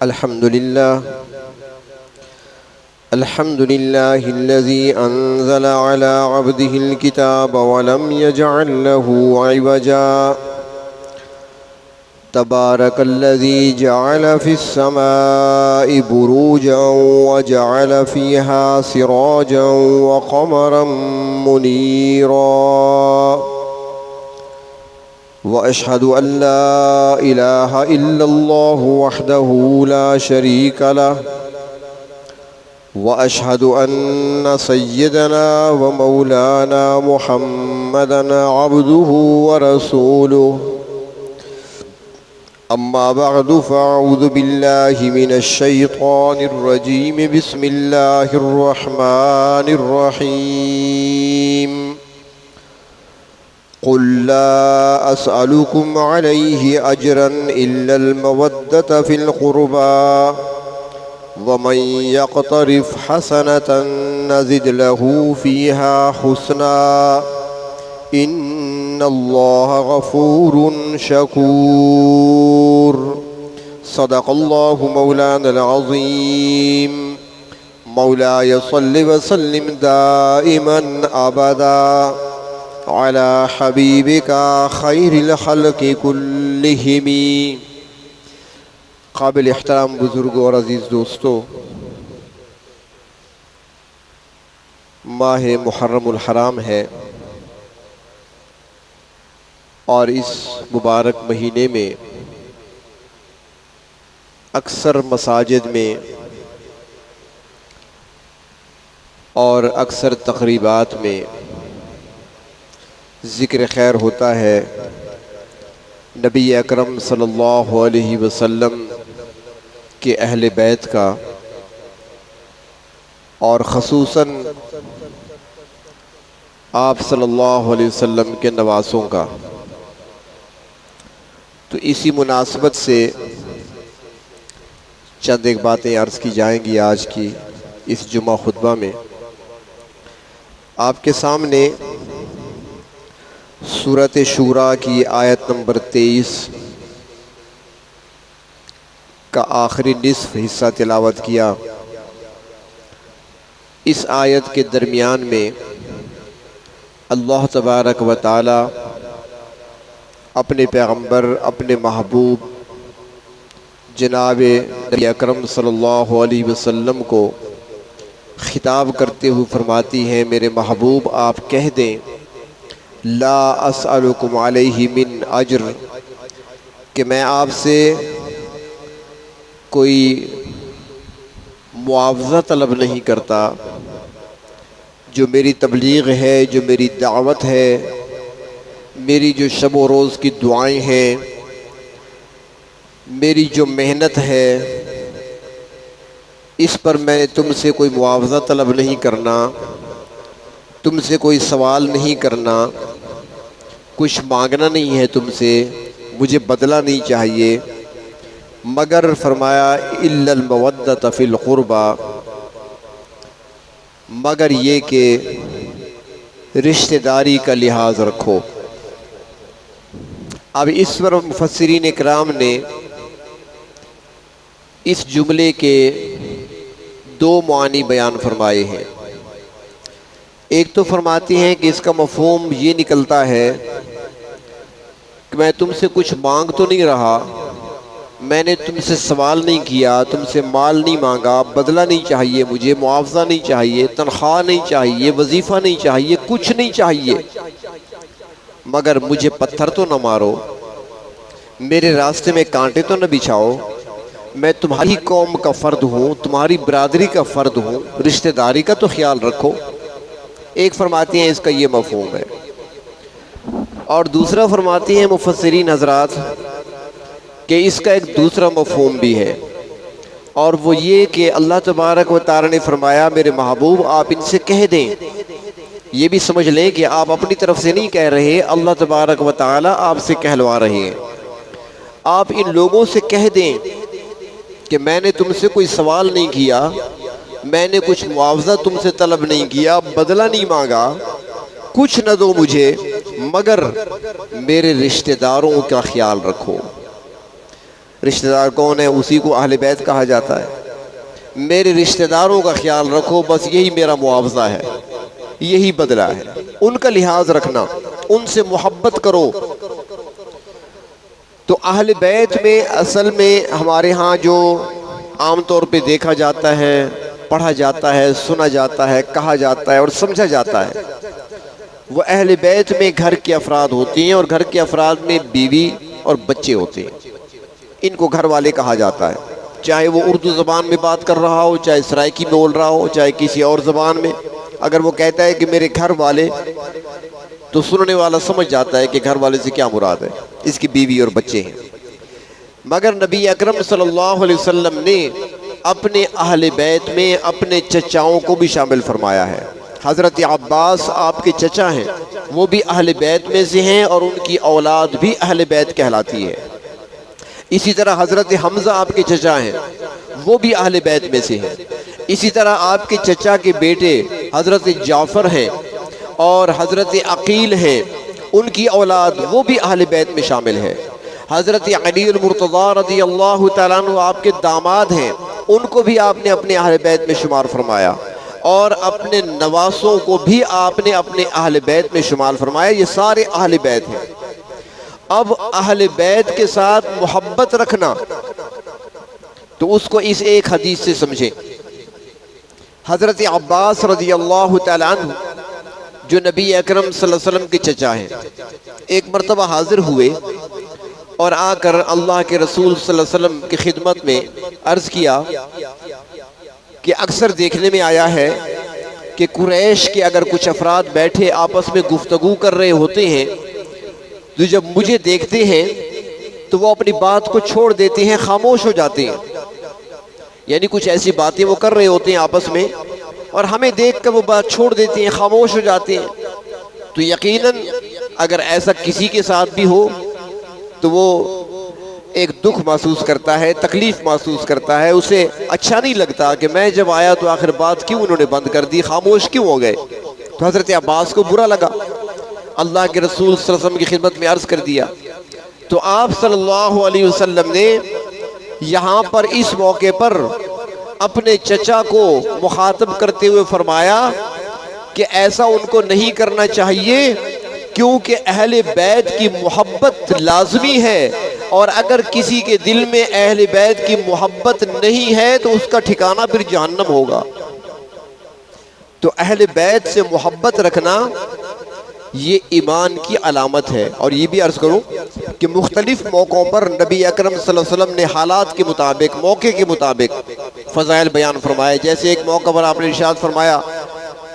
अल्हम्दुलिल्लाहिल्लज़ी अंज़ला अला अब्दिहिल किताब वलम यजअल लहू इवजा तबारकल्लज़ी जअल फिस्समाइ बुरूजन व जअल फ़ीहा सिराजन व क़मरन मुनीरा व अशहदु अल्ला इलाहा इल्लल्लाहु वहदहु ला शरीक लह व अशहदु अन्न सय्यदना व मौलाना मुहम्मदन अब्दुहु व रसूलुहु अम्मा बअदु फ़अऊज़ु बिल्लाहि मिनश शैतानिर रजीम बिस्मिल्लाहिर रहमानिर रहीम क़ुल ला अस्अलुकुम अलैहि अजरन इल्लल मवद्दत फ़िल क़ुरबा वमन यक़्तरिफ़ हसनतन नज़िद लहू फ़ीहा हुस्ना इन्नल्लाह गफ़ूरुन शकूर। सदक़ल्लाहु मौलानल अज़ीम। मौलाय सल्लि व सल्लिम दाइमन अबदा अला हबीबिका खैरिल खल्क़ि कुल्लिहिम। काबिल एहतराम बुज़ुर्गों और अज़ीज़ दोस्तों, माह मुहर्रमुल हराम है और इस मुबारक महीने में अक्सर मसाजिद में और अक्सर तक़रीबात में ज़िक्र खैर होता है नबी अकरम सल्लल्लाहु अलैहि वसल्लम के अहले बैत का और ख़ुसूसन आप सल्लल्लाहु अलैहि वसल्लम के नवासों का। तो इसी मुनासबत से चंद एक बातें अर्ज़ की जाएंगी आज की इस जुमा खुतबा में। आपके सामने सूरत शूरा की आयत नंबर 23 का आखिरी निस्फ़ हिस्सा तिलावत किया। इस आयत के दरमियान में अल्लाह तबारक व तआला अपने पैगम्बर, अपने महबूब जनाब नबी अकरम सल्लल्लाहु अलैहि वसल्लम को ख़िताब करते हुए फरमाती हैं, मेरे महबूब आप कह दें ला अस्अलुकुम अलैहि मिन अज्र, कि मैं आपसे कोई मुआवज़ा तलब नहीं करता। जो मेरी तबलीग है, जो मेरी दावत है, मेरी जो शब व रोज़ की दुआएं हैं, मेरी जो मेहनत है, इस पर मैंने तुमसे कोई मुआवज़ा तलब नहीं करना, तुमसे कोई सवाल नहीं करना, कुछ मांगना नहीं है तुमसे, मुझे बदला नहीं चाहिए। मगर फरमाया इल्लल मवद्दत फ़िल क़ुरबा, मगर ये कि रिश्तेदारी का लिहाज रखो। अब इस पर मुफस्सिरीन इकराम ने इस जुमले के दो मानी बयान फरमाए हैं। एक तो फरमाती हैं कि इसका मफ़हूम ये निकलता है कि मैं तुमसे कुछ मांग तो नहीं रहा, मैंने तुमसे सवाल नहीं किया, तुमसे माल नहीं मांगा, बदला नहीं चाहिए, मुझे मुआवजा नहीं चाहिए, तनख्वाह नहीं चाहिए, वजीफ़ा नहीं चाहिए, कुछ नहीं चाहिए, मगर मुझे पत्थर तो न मारो, मेरे रास्ते में कांटे तो न बिछाओ। मैं तुम्हारी कौम का फ़र्द हूँ, तुम्हारी बरादरी का फ़र्द हूँ, रिश्तेदारी का तो ख्याल रखो। एक फरमाती हैं इसका ये मफ़हूम है, और दूसरा फरमाती हैं मुफस्सिरीन हज़रात कि इसका एक दूसरा मफ़हूम भी है, और वो ये कि अल्लाह तबारक व तआला ने फरमाया मेरे महबूब आप इनसे कह दें। ये भी समझ लें कि आप अपनी तरफ से नहीं कह रहे, अल्लाह तबारक व तआला आपसे कहलवा रहे हैं। आप इन लोगों से कह दें कि मैंने तुमसे कोई सवाल नहीं किया, मैंने कुछ मुआवजा तुमसे तलब नहीं किया, बदला नहीं मांगा, कुछ न दो मुझे, मगर मेरे रिश्तेदारों का ख्याल रखो। रिश्तेदार कौन है? उसी को अहले बैत कहा जाता है। मेरे रिश्तेदारों का ख्याल रखो, बस यही मेरा मुआवजा है, यही बदला है। उनका लिहाज रखना, उनसे मोहब्बत करो। तो अहले बैत में असल में हमारे यहाँ जो आम तौर पे देखा जाता है, पढ़ा जाता है, सुना जाता है, कहा जाता है और समझा जाता है, वो अहले बैत में घर के अफराद होती हैं और घर के अफराद में बीवी और बच्चे होते हैं। इनको घर वाले कहा जाता है, चाहे वो उर्दू ज़बान में बात कर रहा हो, चाहे सराइकी में बोल रहा हो, चाहे किसी और ज़बान में। अगर वो कहता है कि मेरे घर वाले, तो सुनने वाला समझ जाता है कि घर वाले से क्या मुराद है, इसकी बीवी और बच्चे हैं। मगर नबी अकरम सल्लल्लाहु अलैहि वसल्लम ने अपने अहले बैत में अपने चचाओं को भी शामिल फरमाया है। हज़रत अब्बास आपके चचा हैं, वो भी अहले बैत में से हैं और उनकी औलाद भी अहले बैत कहलाती है। इसी तरह हज़रत हमज़ा आपके चचा हैं, वो भी अहले बैत में से हैं। इसी तरह आपके चचा के बेटे हज़रत जाफ़र हैं और हज़रत अकील हैं, उनकी औलाद वो भी अहले बैत में शामिल है। हज़रत अली मुर्तज़ा रज़ी अल्लाह तआला अन्हु आपके दामाद हैं, उनको भी आपने अपने अहले बैत में शुमार फरमाया और अपने नवासों को भी आपने अपने अहले बैत में शुमार फरमाया। ये सारे अहले बैत हैं। अब अहले बैत के साथ मोहब्बत रखना, तो उसको इस एक हदीस से समझें। हज़रत अब्बास रज़ी अल्लाह तआला अन्हु जो नबी अकरम सल्लल्लाहु अलैहि वसल्लम के चचा हैं, एक मरतबा हाजिर हुए और आकर अल्लाह के रसूल सल्लल्लाहु अलैहि वसल्लम की खिदमत में अर्ज़ किया कि अक्सर देखने में आया है कि कुरैश के अगर कुछ अफराद बैठे आपस में गुफ्तगू कर रहे होते हैं, तो जब मुझे देखते हैं तो वो अपनी बात को छोड़ देते हैं, खामोश हो जाते हैं। यानी कुछ ऐसी बातें वो कर रहे होते हैं आपस में और हमें देखकर वो बात छोड़ देते हैं, खामोश हो जाते हैं। तो यकीनन अगर ऐसा किसी के साथ भी हो तो वो एक दुख महसूस करता है, तकलीफ महसूस करता है, उसे अच्छा नहीं लगता कि मैं जब आया तो आखिर बात क्यों उन्होंने बंद कर दी, खामोश क्यों हो गए। तो हज़रत अब्बास को बुरा लगा, अल्लाह के रसूल सल्लल्लाहु अलैहि वसल्लम की खिदमत में अर्ज़ कर दिया। तो आप सल्लल्लाहु अलैहि वसल्लम ने यहाँ पर इस मौके पर अपने चचा को मुखातब करते हुए फरमाया कि ऐसा उनको नहीं करना चाहिए, क्योंकि अहले बैत की मोहब्बत लाजमी है और अगर किसी के दिल में अहले बैत की मोहब्बत नहीं है तो उसका ठिकाना फिर जहन्नम होगा। तो अहले बैत से मोहब्बत रखना ये ईमान की अलामत है। और ये भी अर्ज़ करूँ कि मुख्तलिफ मौक़ों पर नबी अकरम सल्लल्लाहु अलैहि वसल्लम ने हालात के मुताबिक, मौके के मुताबिक फ़ज़ाइल बयान फरमाए। जैसे एक मौका पर आपने इरशाद फरमाया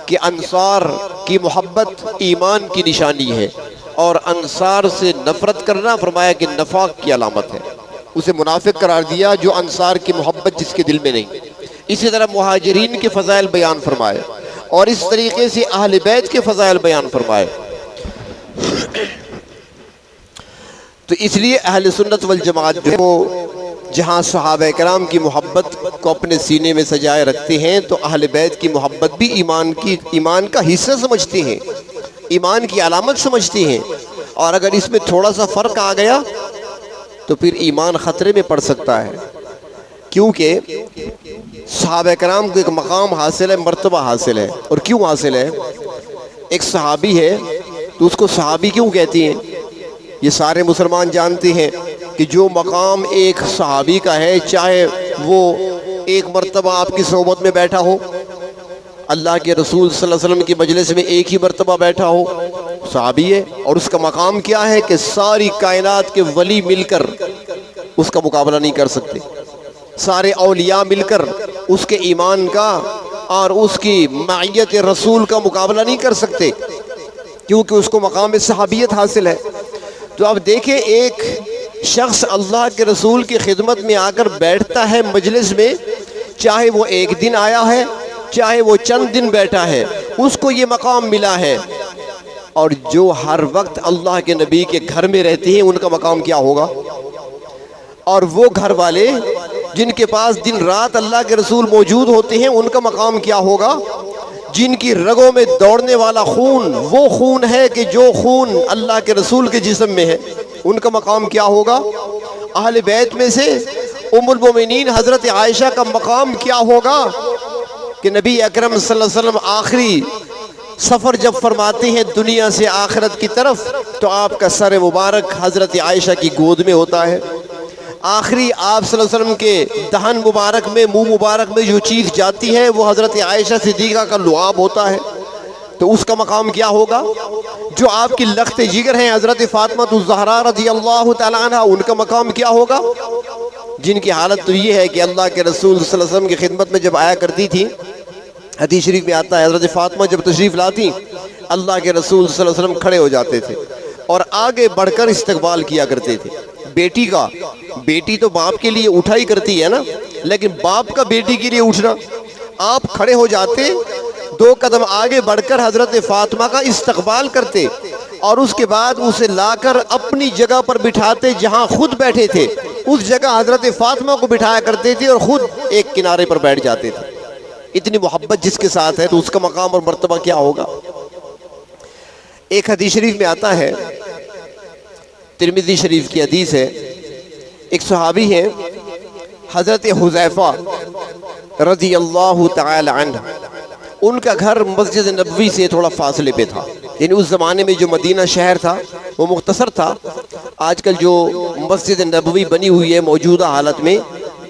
कि अंसार की मोहब्बत ईमान की निशानी है और अंसार से नफ़रत करना फरमाया कि नफाक की अलामत है। उसे मुनाफिक करार दिया जो अंसार की मोहब्बत जिसके दिल में नहीं। इसी तरह मुहाजिरीन के फ़ज़ाइल बयान फरमाए और इस तरीके से अहले बैत के फ़ज़ाइल बयान फरमाए। तो इसलिए अहले सुन्नत वल जमात जो वो जहाँ सहाबा कराम की मोहब्बत को अपने सीने में सजाए रखते हैं, तो अहले बैत की मोहब्बत भी ईमान का हिस्सा समझते हैं, ईमान की अलामत समझते हैं। और अगर इसमें थोड़ा सा फ़र्क आ गया तो फिर ईमान ख़तरे में पड़ सकता है, क्योंकि सहाबा कराम को एक मकाम हासिल है, मर्तबा हासिल है। और क्यों हासिल है? एक सहाबी है तो उसको सहाबी क्यों कहते हैं? ये सारे मुसलमान जानते हैं कि जो मकाम एक सहाबी का है, चाहे वो एक मर्तबा आपकी सोबत में बैठा हो, अल्लाह के रसूल सल्लल्लाहु अलैहि वसल्लम की मजलिस में एक ही मर्तबा बैठा हो, सहाबी है। और उसका मकाम क्या है कि सारी कायनात के वली मिलकर उसका मुकाबला नहीं कर सकते, सारे औलिया मिलकर उसके ईमान का और उसकी मायत रसूल का मुकाबला नहीं कर सकते, क्योंकि उसको मकाम सहाबियत हासिल है। तो अब देखें, एक शख्स अल्लाह के रसूल की खिदमत में आकर बैठता है मजलिस में, चाहे वो एक दिन आया है, चाहे वो चंद दिन बैठा है, उसको ये मकाम मिला है। और जो हर वक्त अल्लाह के नबी के घर में रहते हैं, उनका मकाम क्या होगा? और वो घर वाले जिनके पास दिन रात अल्लाह के रसूल मौजूद होते हैं, उनका मकाम क्या होगा? जिनकी रगों में दौड़ने वाला खून वो खून है कि जो खून अल्लाह के रसूल के जिस्म में है, उनका मकाम क्या होगा? अहले बैत में से उम्मुल मोमिनीन हज़रत आयशा का मकाम क्या होगा कि नबी अकरम सल्लल्लाहु अलैहि वसल्लम आखिरी सफ़र जब फरमाते हैं दुनिया से आखिरत की तरफ, तो आपका सर मुबारक हज़रत आयशा की गोद में होता है। आखिरी आप सल्लल्लाहु अलैहि वसल्लम के दहन मुबारक में, मुंह मुबारक में जो चीज़ जाती है वो हज़रत आयशा सिद्दीक़ा का लुआब होता है। तो उसका मकाम क्या होगा? जो आपकी लख्त जिगर हैं हज़रत फ़ातिमा ज़हरा रज़ियल्लाहु तआला अन्हा, उनका मकाम क्या होगा? जिनकी हालत तो ये है कि अल्लाह के रसूल सल्लल्लाहु अलैहि वसल्लम की खिदमत में जब आया करती थी, हदीस शरीफ में आता है हज़रत फ़ातिमा जब तशरीफ़ लाती, अल्लाह के रसूल सल्लल्लाहु अलैहि वसल्लम खड़े हो जाते थे और आगे बढ़कर इस्तकबाल किया करते थे बेटी का। बेटी तो बाप के लिए उठा ही करती है ना, लेकिन बाप का बेटी के लिए उठना, आप खड़े हो जाते, 2 कदम आगे बढ़कर हज़रत फ़ातिमा का इस्तकबाल करते और उसके बाद उसे लाकर अपनी जगह पर बिठाते जहाँ खुद बैठे थे, उस जगह हज़रत फ़ातिमा को बिठाया करते थे और ख़ुद एक किनारे पर बैठ जाते थे। इतनी मोहब्बत जिसके साथ है तो उसका मकाम और मर्तबा क्या होगा? एक हदीस शरीफ में आता है, तिरमिज़ी शरीफ की हदीस है, एक सहाबी हैं हज़रत हुज़ैफ़ा रज़ियल्लाहु तआला अन्हु, उनका घर मस्जिद नबवी से थोड़ा फासले पे था। यानी उस ज़माने में जो मदीना शहर था वो मुख्तसर था। आजकल जो मस्जिद नबवी बनी हुई है मौजूदा हालत में,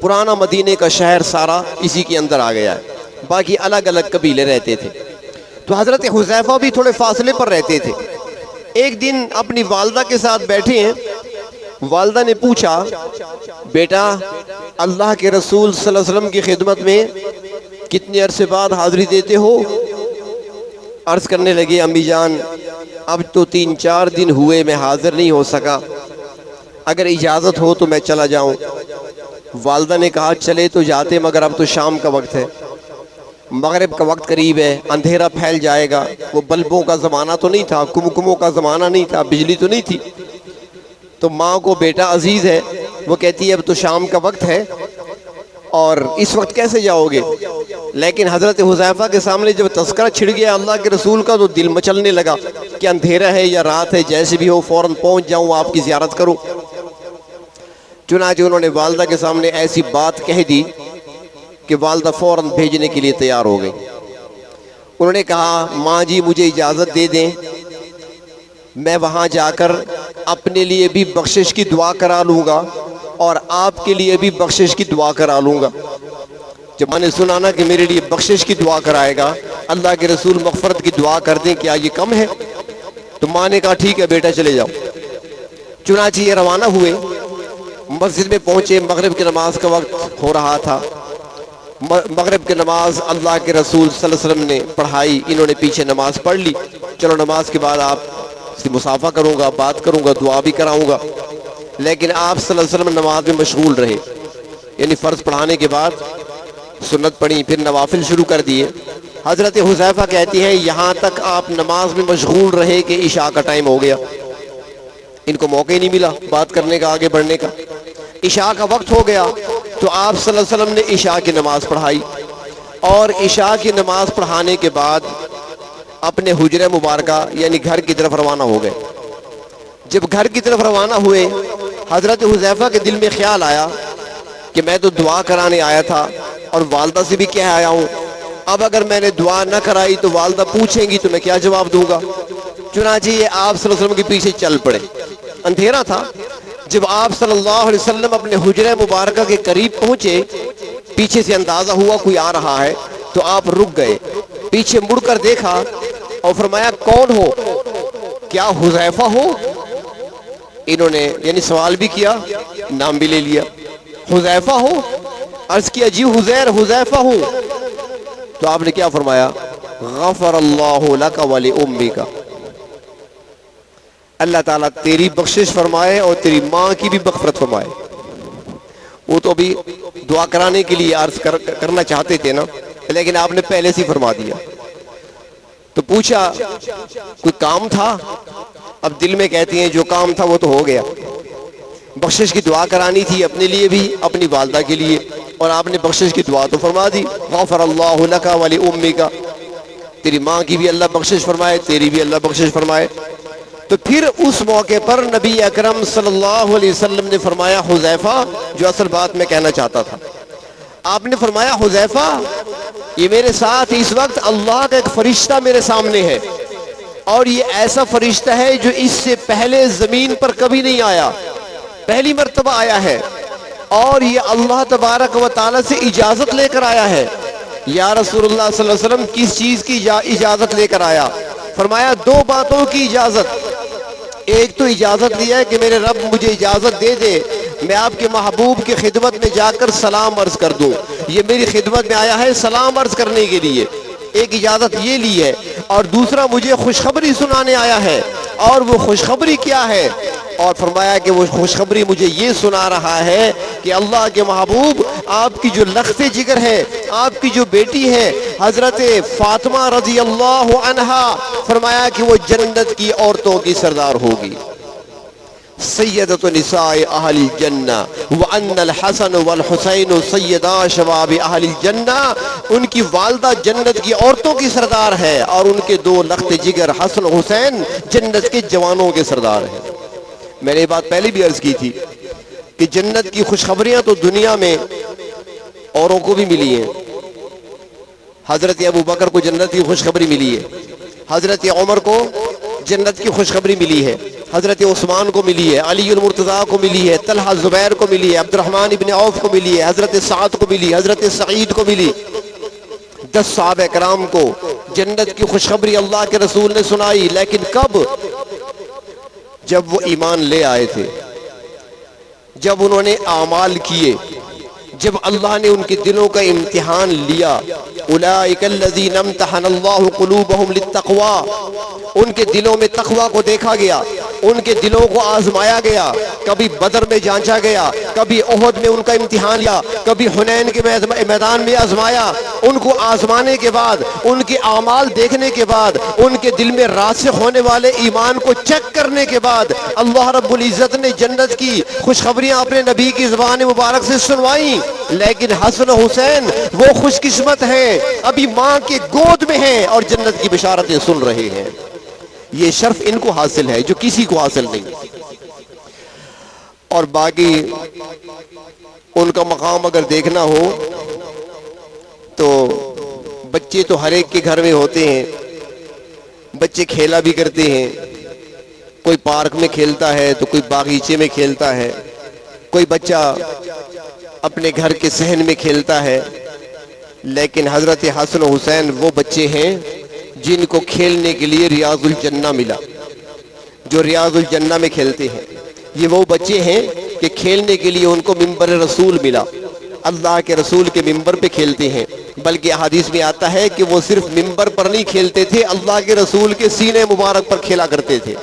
पुराना मदीने का शहर सारा इसी के अंदर आ गया है, बाकी अलग अलग कबीले रहते थे। तो हज़रत हुज़ैफ़ा भी थोड़े फासले पर रहते थे। एक दिन अपनी वालदा के साथ बैठे हैं, वालदा ने पूछा, बेटा अल्लाह के रसूल सल्लल्लाहु अलैहि वसल्लम की खिदमत में कितने अरसे बाद हाज़िरी देते हो? अर्ज़ करने लगे, अम्मी जान अब तो 3-4 दिन हुए मैं हाज़िर नहीं हो सका, अगर इजाज़त हो तो मैं चला जाऊँ। वालदा ने कहा, चले तो जाते, मगर अब तो शाम का वक्त है, मगरिब का वक्त करीब है, अंधेरा फैल जाएगा। वो बल्बों का ज़माना तो नहीं था, कुमकुमों का ज़माना नहीं था, बिजली तो नहीं थी। तो माँ को बेटा अजीज़ है, वो कहती है अब तो शाम का वक्त है और इस वक्त कैसे जाओगे? लेकिन हज़रत हुज़ैफ़ा के सामने जब तज़किरा छिड़ गया अल्लाह के रसूल का, तो दिल मचलने लगा कि अंधेरा है या रात है, जैसे भी हो फ़ौरन पहुँच जाऊँ, आपकी ज़ियारत करूँ। चुनांचे उन्होंने वालदा के सामने ऐसी बात कह दी कि वालदा फ़ौरन भेजने के लिए तैयार हो गई। उन्होंने कहा, माँ जी मुझे इजाज़त दे दें, मैं वहाँ जाकर अपने लिए भी बख्शिश की दुआ करा लूँगा और आपके लिए भी बख्शिश की दुआ करा लूँगा। जब मैंने सुना ना कि मेरे लिए बख्शिश की दुआ कराएगा, अल्लाह के रसूल मग़फ़रत की दुआ कर दें, क्या ये कम है? तो माँ ने कहा, ठीक है बेटा चले जाओ। चुनांचे ये रवाना हुए, मस्जिद में पहुँचे, मगरिब की नमाज का वक्त हो रहा था। मगरिब की नमाज अल्लाह के रसूल सल्लल्लाहु अलैहि वसल्लम ने पढ़ाई, इन्होंने पीछे नमाज पढ़ ली। चलो नमाज के बाद आप से मुसाफा करूँगा, बात करूँगा, दुआ भी कराऊँगा। लेकिन आप सल्लल्लाहु अलैहि वसल्लम नमाज में मशगूल रहे, यानी फ़र्ज़ पढ़ाने के बाद सुन्नत पढ़ी, फिर नवाफिल शुरू कर दिए। हज़रत हुज़ैफ़ा कहती हैं, यहाँ तक आप नमाज में मशगूल रहे कि इशा का टाइम हो गया, इनको मौका ही नहीं मिला बात करने का, आगे बढ़ने का। इशा का वक्त हो गया तो आप सल्लल्लाहु अलैहि वसल्लम ने इशा की नमाज़ पढ़ाई और इशा की नमाज़ पढ़ाने के बाद अपने हुजरे मुबारका यानी घर की तरफ रवाना हो गए। जब घर की तरफ रवाना हुए, हज़रत हुज़ैफ़ा के दिल में ख्याल आया कि मैं तो दुआ कराने आया था और वालदा से भी कह आया हूँ, अब अगर मैंने दुआ न कराई तो वालदा पूछेंगी तो मैं क्या जवाब दूंगा। चुनांचे ये आप सल्लल्लाहु अलैहि वसल्लम के पीछे चल पड़े। अंधेरा था। जब आप सल्लल्लाहु अलैहि वसल्लम अपने हुजरे मुबारका के करीब पहुंचे, पीछे से अंदाजा हुआ कोई आ रहा है, तो आप रुक गए, पीछे मुड़कर देखा और फरमाया, कौन हो? क्या हुज़ैफ़ा हो? इन्होंने यानी सवाल भी किया, नाम भी ले लिया, हुज़ैफ़ा हो? अर्ज़ किया, जी हुज़ैफ़ा हूँ। तो आपने क्या फरमाया? गफ़रल्लाहु लका व लि उम्मिका, अल्लाह ताला तेरी बख्शिश फरमाए और तेरी माँ की भी मग़फ़िरत फरमाए। वो तो अभी दुआ कराने के लिए अर्ज करना चाहते थे ना, लेकिन आपने पहले से ही फरमा दिया। तो पूछा कोई काम था? अब दिल में कहती हैं जो काम था वो तो हो गया। बख्शिश की दुआ करानी थी अपने लिए भी, अपनी वालदा के लिए, और आपने बख्शिश की दुआ तो फरमा दी, गफ़रल्लाहु लका व लि उम्मिका, तेरी माँ की भी अल्लाह बख्शिश फरमाए, तेरी भी अल्लाह बख्शिश फरमाए। तो फिर उस मौके पर नबी अकरम सल्लल्लाहु अलैहि वसल्लम ने फरमाया, हुज़ैफा, जो असल बात मैं कहना चाहता था, आपने फरमाया, हुज़ैफा, ये मेरे साथ इस वक्त अल्लाह का एक फरिश्ता मेरे सामने है, और ये ऐसा फरिश्ता है जो इससे पहले जमीन पर कभी नहीं आया, पहली मर्तबा आया है, और ये अल्लाह तबारक व तआला से इजाजत लेकर आया है। या रसूलुल्लाह सल्लल्लाहु अलैहि वसल्लम, किस चीज की इजाजत लेकर आया? फरमाया, दो बातों की इजाजत। एक तो इजाजत दिया है कि मेरे रब मुझे इजाजत दे दे, मैं आपके महबूब की खिदमत में जाकर सलाम अर्ज कर दूं, ये मेरी खिदमत में आया है सलाम अर्ज करने के लिए, एक इजाजत ये ली है। और दूसरा, मुझे खुशखबरी सुनाने आया है, और वो खुशखबरी क्या है? और फरमाया कि वो खुशखबरी मुझे ये सुना रहा है कि अल्लाह के महबूब, आपकी जो लख्ते जिगर है, आपकी जो बेटी है हजरत फातिमा रजी अल्लाह अन्हा, फरमाया कि वो जन्नत की औरतों की सरदार होगी, सैयदतु निसाए अहलिल जन्ना व अन्नल हसन वल हुसैन सैयदा शबाब अहलिल जन्ना। उनकी वालदा जन्नत की औरतों की सरदार है, और उनके दो लख्ते जिगर हसन हुसैन जन्नत के जवानों के सरदार हैं। मैंने ये बात पहले भी अर्ज की थी कि जन्नत की खुशखबरियां तो दुनिया में औरों को भी मिली हैं। हजरत अबू बकर को जन्नत की खुशखबरी मिली है, हजरत उमर को जन्नत की खुशखबरी मिली है, हजरत उस्मान को मिली है, अली मुर्तज़ा को मिली है, तलहा जुबैर को मिली है, अब्दुर्रहमान इब्न औफ को मिली है, हजरत साद को मिली, हजरत सईद को मिली। 10 सहाबा कराम को जन्नत की खुशखबरी अल्लाह के रसूल ने सुनाई। लेकिन कब? जब वो ईमान ले आए थे, जब उन्होंने आमाल किए, जब अल्लाह ने उनके दिलों का इम्तिहान लिया। उलाइकल्लज़ीना इम्तहनल्लाहु क़ुलूबहुम लित्तक़वा, उनके दिलों में तक़वा को देखा गया, उनके दिलों को आजमाया गया, कभी बदर में जांचा गया, कभी ओहद में उनका इम्तिहान लिया, कभी हुनैन के मैदान में आजमाया। उनको आजमाने के बाद, उनके आमाल देखने के बाद, उनके दिल में रासिख़ होने वाले ईमान को चेक करने के बाद अल्लाह रब्बुल इज़्ज़त ने जन्नत की खुशखबरियां अपने नबी की ज़ुबान मुबारक से सुनवाई। लेकिन हसन हुसैन वो खुशकिस्मत हैं, अभी माँ के गोद में हैं और जन्नत की बिशारतें सुन रहे हैं। ये शर्फ इनको हासिल है जो किसी को हासिल नहीं। और बाकी उनका मकाम अगर देखना हो तो बच्चे तो हर एक के घर में होते हैं, बच्चे खेला भी करते हैं, कोई पार्क में खेलता है तो कोई बागीचे में खेलता है, कोई बच्चा अपने घर के सहन में खेलता है। लेकिन हजरत हसन हुसैन वो बच्चे हैं जिनको खेलने के लिए रियाजुल जन्ना मिला, जो रियाजुल जन्ना में खेलते हैं। ये वो बच्चे हैं कि खेलने के लिए उनको मिंबर रसूल मिला, अल्लाह के रसूल के मिंबर पे खेलते हैं। बल्कि हदीस में आता है कि वो सिर्फ मिंबर पर नहीं खेलते थे, अल्लाह के रसूल के सीने मुबारक पर खेला करते थे।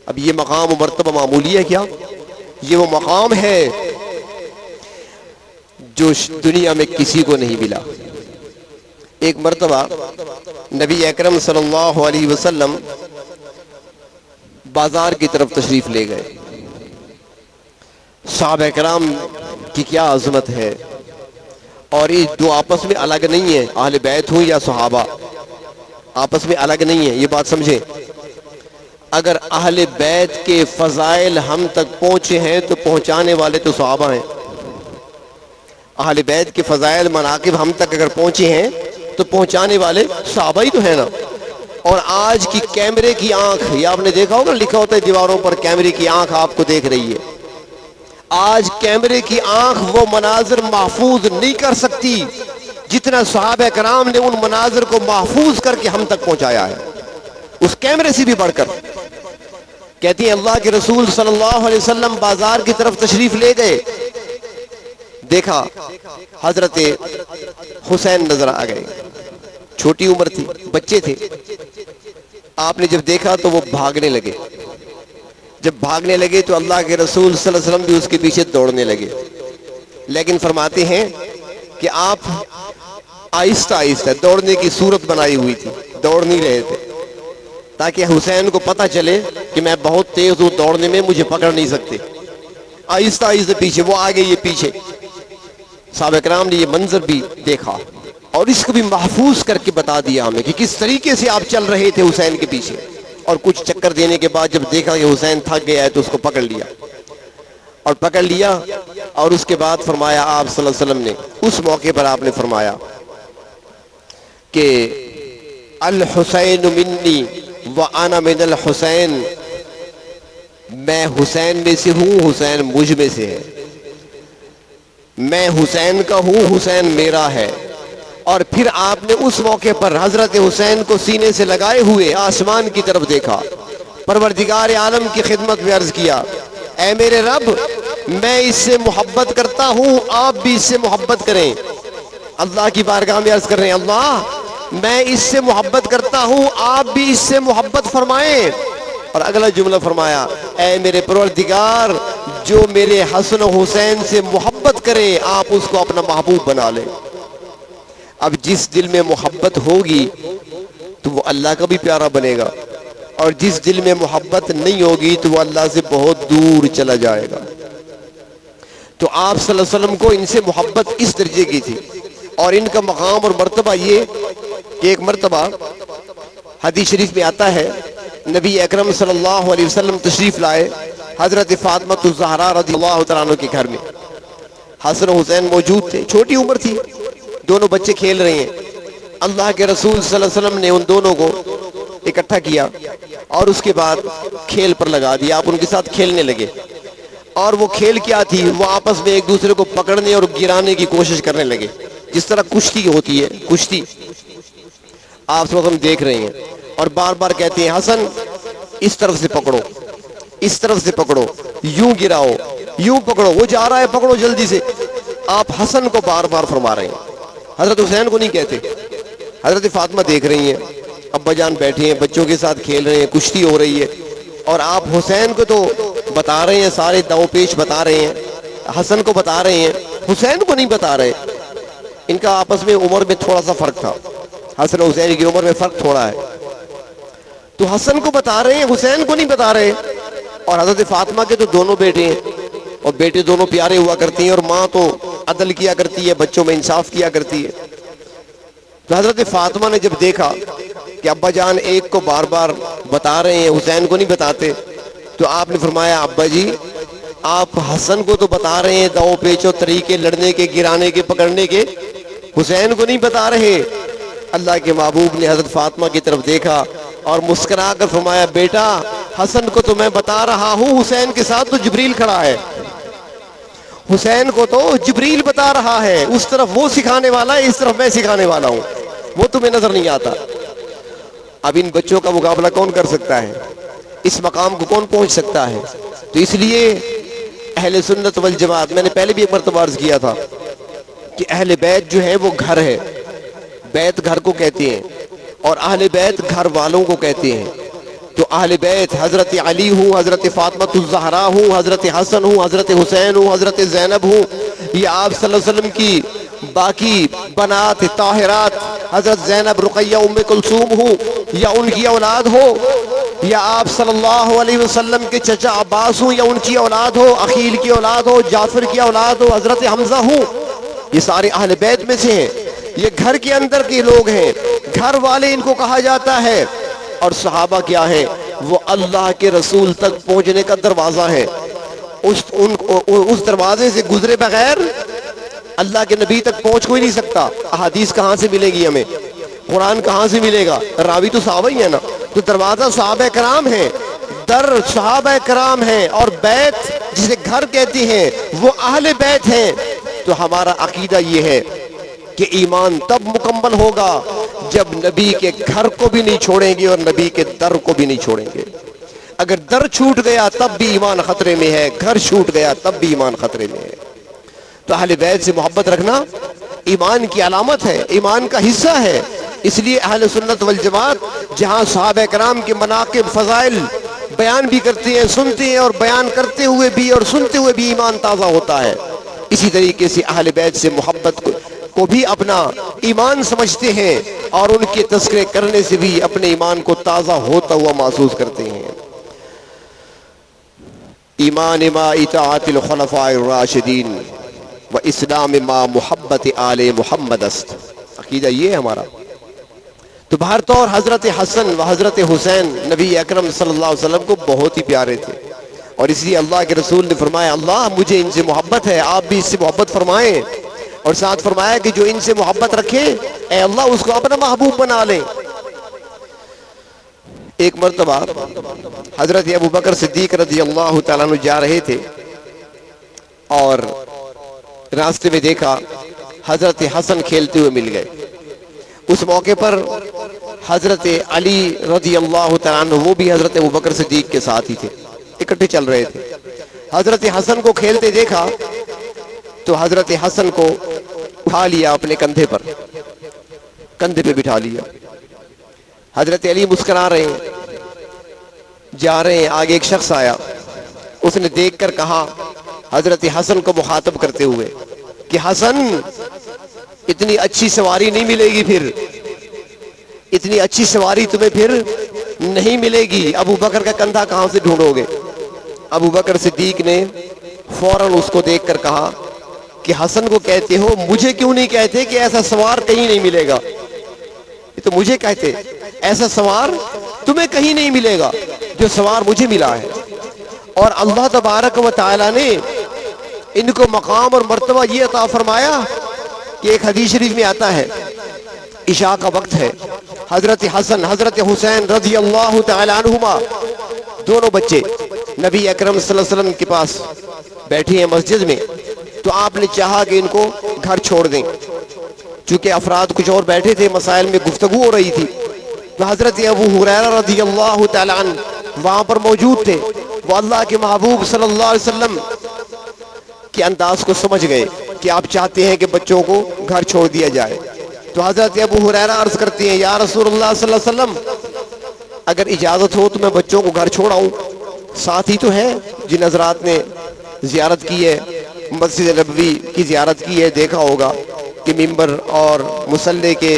अब ये मकाम मर्तबा मामूली है क्या? ये वो मकाम है जो दुनिया में किसी को नहीं मिला। एक मर्तबा नबी अकरम सल्लल्लाहु अलैहि वसल्लम बाजार की तरफ तशरीफ ले गए। सहाबा कराम की क्या अजमत है, और ये दो आपस में अलग नहीं है, अहले बैत हो या सहाबा, आपस में अलग नहीं है, ये बात समझे। अगर अहले बैत के फजाइल हम तक पहुंचे हैं तो पहुंचाने वाले तो सहाबा हैं। अहले बैत के फजाइल मनाकिब हम तक अगर पहुंचे हैं तो पहुंचाने वाले सहाबा ही तो है ना। और आज की कैमरे की आंख, ये आपने देखा होगा, लिखा होता है दीवारों पर, कैमरे की आंख आपको देख रही है। आज कैमरे की आंख वो मनाजिर महफूज नहीं कर सकती जितना सहाबा कराम ने उन मनाजिर को महफूज करके हम तक पहुंचाया है, उस कैमरे से भी बढ़कर। कहती है अल्लाह के रसूल सल्लल्लाहु अलैहि वसल्लम बाजार की तरफ तशरीफ ले गए, देखा हजरत हुसैन नजर आ गए, छोटी उम्र थी, बच्चे थे। आपने जब देखा तो वो भागने लगे, जब भागने लगे तो अल्लाह के रसूल सल्लल्लाहु अलैहि वसल्लम भी उसके पीछे दौड़ने लगे। लेकिन फरमाते हैं कि आप आहिस्ता आहिस्ता दौड़ने की सूरत बनाई हुई थी, दौड़ नहीं रहे थे, ताकि हुसैन को पता चले कि मैं बहुत तेज हूं दौड़ने में, मुझे पकड़ नहीं सकते। आहिस्ता आहिस्ता पीछे, वो आगे ये पीछे। सहाबा कराम ने ये मंजर भी देखा और इसको भी महफूज करके बता दिया हमें कि किस तरीके से आप चल रहे थे हुसैन के पीछे। और कुछ चक्कर देने के बाद जब देखा कि हुसैन थक गया है तो उसको पकड़ लिया और उसके बाद फरमाया आप सल्लल्लाहु अलैहि वसल्लम ने उस मौके पर आपने फरमाया कि अल हुसैन मिन्नी व आना मिनल हुसैन, मैं हुसैन में से हूं, हुसैन मुझ में से है। मैं हुसैन का हूं, हुसैन मेरा है। और फिर आपने उस मौके पर हजरत हुसैन को सीने से लगाए हुए आसमान की तरफ देखा, परवरदिगार आलम की खिदमत में अर्ज किया, ऐ मेरे रब, मैं इससे मोहब्बत करता हूं, आप भी इससे मोहब्बत करें। अल्लाह की बारगाह में अर्ज कर रहे हैं, अल्लाह मैं इससे मोहब्बत करता हूं, आप भी इससे मोहब्बत फरमाएं। और अगला जुमला फरमाया, ऐ मेरे परवरदिगार, जो मेरे हसन हुसैन से मोहब्बत करे आप उसको अपना महबूब बना ले। अब जिस दिल में मोहब्बत होगी तो वो अल्लाह का भी प्यारा बनेगा, और जिस दिल में मोहब्बत नहीं होगी तो वो अल्लाह से बहुत दूर चला जाएगा। तो आप सल्लल्लाहु अलैहि वसल्लम को इनसे मोहब्बत इस दर्जे की थी। और इनका मकाम और मर्तबा ये कि एक मर्तबा हदीस शरीफ में आता है, नबी अकरम सल्लल्लाहु अलैहि वसल्लम तशरीफ लाए हजरत फातिमा ज़हरा रज़ियल्लाहु तआला अन्हा के घर में। हसन हुसैन मौजूद थे, छोटी उम्र थी, दोनों बच्चे खेल रहे हैं। अल्लाह के रसूल सल्लल्लाहु अलैहि वसल्लम ने उन दोनों को इकट्ठा किया और उसके बाद खेल पर लगा दिया। आप उनके साथ खेलने लगे। और वो खेल क्या थी, वो आपस में एक दूसरे को पकड़ने और गिराने की कोशिश करने लगे, जिस तरह कुश्ती होती है, कुश्ती आप सब हम देख रहे हैं। और बार बार कहते हैं, हसन इस तरफ से पकड़ो, इस तरफ से पकड़ो, यूं गिराओ, यूं पकड़ो, वो जा रहा है, पकड़ो जल्दी से। आप हसन को बार बार फरमा रहे हैं, हजरत हुसैन को नहीं कहते। हजरत फातिमा देख रही हैं, अब्बा जान बैठे हैं, बच्चों के साथ खेल रहे हैं, कुश्ती हो रही है, और आप हुसैन को तो बता रहे हैं, सारे दाव पेश बता रहे हैं, हसन को बता रहे हैं, हुसैन को नहीं बता रहे। इनका आपस में उम्र में थोड़ा सा फर्क था, हसन और हुसैन की उम्र में फर्क थोड़ा है। तो हसन को बता रहे हैं, हुसैन को नहीं बता रहे। और हजरत फातिमा के तो दोनों बेटे हैं, और बेटे दोनों प्यारे हुआ करती हैं, और माँ तो अदल किया करती है, बच्चों में इंसाफ किया करती है। तो हजरत फातिमा ने जब देखा कि अब्बा जान एक को बार बार बता रहे हैं, हुसैन को नहीं बताते, तो आपने फरमाया, अब्बा जी आप हसन को तो बता रहे हैं दाव पेचो तरीके लड़ने के, गिराने के, पकड़ने के, हुसैन को नहीं बता रहे। अल्लाह के महबूब ने हजरत फातिमा की तरफ देखा और मुस्कुरा कर फरमाया, बेटा हसन को तो मैं बता रहा हूँ, हुसैन के साथ तो जिब्रील खड़ा है, हुसैन को तो जिब्रील बता रहा है, उस तरफ वो सिखाने वाला है, इस तरफ मैं सिखाने वाला हूँ, वो तुम्हें नजर नहीं आता। अब इन बच्चों का मुकाबला कौन कर सकता है, इस मकाम को कौन पहुंच सकता है। तो इसलिए अहले सुन्नत वल जमात, मैंने पहले भी एक मर्तबा अर्ज किया था कि अहले बैत जो है वो घर है, बैत घर को कहते हैं, और अहले बैत घर वालों को कहते हैं। तो अहले बैत हजरत अली हूँ, हजरत फातिमा ज़हरा हूँ, हजरत हसन हूँ, हजरत हुसैन हूँ, हजरत ज़ैनब हूँ, ये आप सल्लल्लाहु अलैहि वसल्लम की बाकी बनात ताहिरात हजरत ज़ैनब, रुक़ैया, उम्मे कुलसूम हूँ, या उनकी औलाद हो, या आप सल्लल्लाहु अलैहि वसल्लम के चचा अब्बास हो, या उनकी औलाद हो, अखील की औलाद हो, जाफर की औलाद हो, हजरत हमजा हो, ये सारे अहले बैत में से हैं। ये घर के अंदर के लोग हैं, घर वाले इनको कहा जाता है। और सहाबा क्या है, वो अल्लाह के रसूल तक पहुंचने का दरवाजा है। उस दरवाजे से गुजरे बगैर अल्लाह के नबी तक पहुंच कोई नहीं सकता। अहादीस कहाँ से मिलेगी हमें, कुरान कहाँ से मिलेगा, रावी तो सहाबा ही है ना। तो दरवाजा सहाबा कराम है, दर सहाबा कराम है, और बैत जिसे घर कहते हैं वो अहले बैत हैं। तो हमारा अकीदा ये है कि ईमान तब मुकम्मल होगा जब नबी के घर को भी नहीं छोड़ेंगे और नबी के दर को भी नहीं छोड़ेंगे। अगर दर छूट गया तब भी ईमान खतरे में है, घर छूट गया तब भी ईमान खतरे में है। तो अहले बैत से मोहब्बत रखना ईमान की अलामत है, ईमान का हिस्सा है। इसलिए अहले सुन्नत वल जमात जहाँ सहाबा कराम के मनाक़िब फ़ज़ाइल बयान भी करते हैं, सुनते हैं, और बयान करते हुए भी और सुनते हुए भी ईमान ताज़ा होता है। इसी तरीके से अहले बैत से मोहब्बत को भी अपना ईमान समझते हैं, और उनके तज़किरे करने से भी अपने ईमान को ताज़ा होता हुआ महसूस करते हैं। ईमान मा इताअतिल खुलफ़ाए राशिदीन व इस्लाम मा मुहब्बत आले मुहम्मद अस्त, अकीदा ये है हमारा। तो बाहर तो और हज़रत हसन व हज़रत हुसैन नबी अकरम सल्लल्लाहु अलैहि वसल्लम को बहुत ही प्यारे थे, और इसलिए अल्लाह के रसूल ने फरमाया, अल्लाह मुझे इनसे मोहब्बत है, आप भी इससे मोहब्बत फरमाएं। और साथ फरमाया कि जो इनसे मोहब्बत रखे ए अल्लाह उसको अपना महबूब बना ले। एक मर्तबा हजरत अबू बकर सिद्दीक रज़ी अल्लाह तआला अन्हु जा रहे थे और रास्ते में देखा हजरत हसन खेलते हुए मिल गए। उस मौके पर हजरत अली रज़ी अल्लाह तआला अन्हु वो भी हजरत अबू बकर सिद्दीक के साथ ही थे, इकट्ठे चल रहे थे। हजरत हसन को खेलते देखा तो हजरत हसन को उठा लिया, अपने कंधे पर, कंधे पे बिठा लिया। हजरत अली मुस्कुरा रहे हैं, जा रहे हैं। आगे एक शख्स आया, उसने देखकर कहा हजरत हसन को मुखातब करते हुए कि हसन, इतनी अच्छी सवारी नहीं मिलेगी फिर, इतनी अच्छी सवारी तुम्हें फिर नहीं मिलेगी। अबू बकर का कंधा कहां से ढूंढोगे? अबू बकर सिद्दीक ने फौरन उसको देखकर कहा कि हसन को कहते हो, मुझे क्यों नहीं कहते कि ऐसा सवार कहीं नहीं मिलेगा? ये तो मुझे कहते, ऐसा सवार तुम्हें कहीं नहीं मिलेगा जो सवार मुझे मिला है। और अल्लाह तबारक व तआला ने इनको मकाम और मर्तबा ये अता फरमाया कि एक हदीस शरीफ में आता है, इशा का वक्त है, हजरत हसन हजरत हुसैन रज़ी अल्लाह तआला अन्हुमा दोनों बच्चे नबी अकरम सल्लल्लाहु अलैहि वसल्लम के पास बैठे हैं मस्जिद में। तो आपने चाहा कि इनको घर छोड़ दें, चूंकि अफराद कुछ और बैठे थे, मसाइल में गुफ्तगू हो रही थी। तो हजरत अबू हुरैरा रज़ी अल्लाह तआला अन्हु वहां पर मौजूद थे। वो अल्लाह के महबूब सल्लल्लाहु अलैहि वसल्लम के अंदाज को समझ गए कि आप चाहते हैं कि बच्चों को घर छोड़ दिया जाए। तो हजरत अबू हुरैरा अर्ज करती हैं, या रसूलुल्लाह सल्लल्लाहु अलैहि वसल्लम, अगर इजाजत हो तो मैं बच्चों को घर छोड़ आऊं। साथ ही तो है जिन हजरात ने जियारत की है, मस्जिद नबवी की जियारत की है, देखा होगा कि मिंबर और मुसल्ले के